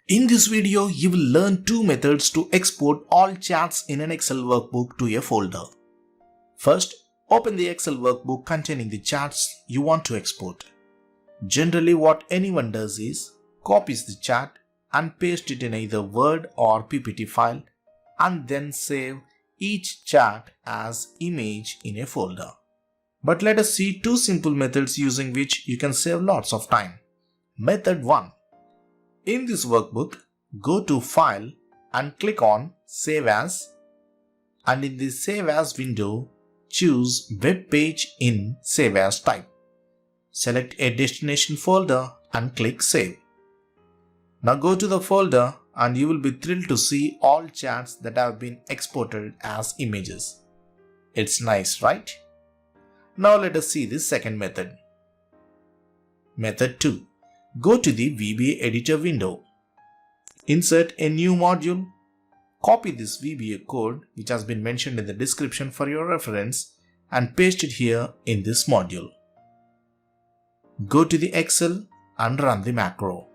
In this video, you will learn two methods to export all chats in an Excel workbook to a folder. First, open the Excel workbook containing the chats you want to export. Generally, what anyone does is copies the chat and paste it in either Word or PPT file and then save each chat as image in a folder. But let us see two simple methods using which you can save lots of time. Method 1. In this workbook, go to File and click on Save As, and in the Save As window, choose Web Page in Save As type. Select a destination folder and click Save. Now go to the folder and you will be thrilled to see all chats that have been exported as images. It's nice, right? Now let us see the second method. Method 2. Go to the VBA editor window. Insert a new module. Copy this VBA code which has been mentioned in the description for your reference and paste it here in this module. Go to the Excel and run the macro.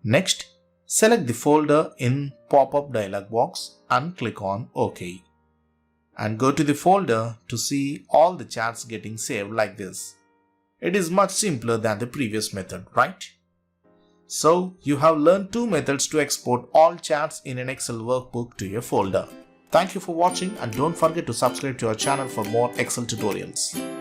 Next, select the folder in pop-up dialog box and click on OK. And go to the folder to see all the chats getting saved like this. It is much simpler than the previous method, right? So, you have learned two methods to export all chats in an Excel workbook to your folder. Thank you for watching and don't forget to subscribe to our channel for more Excel tutorials.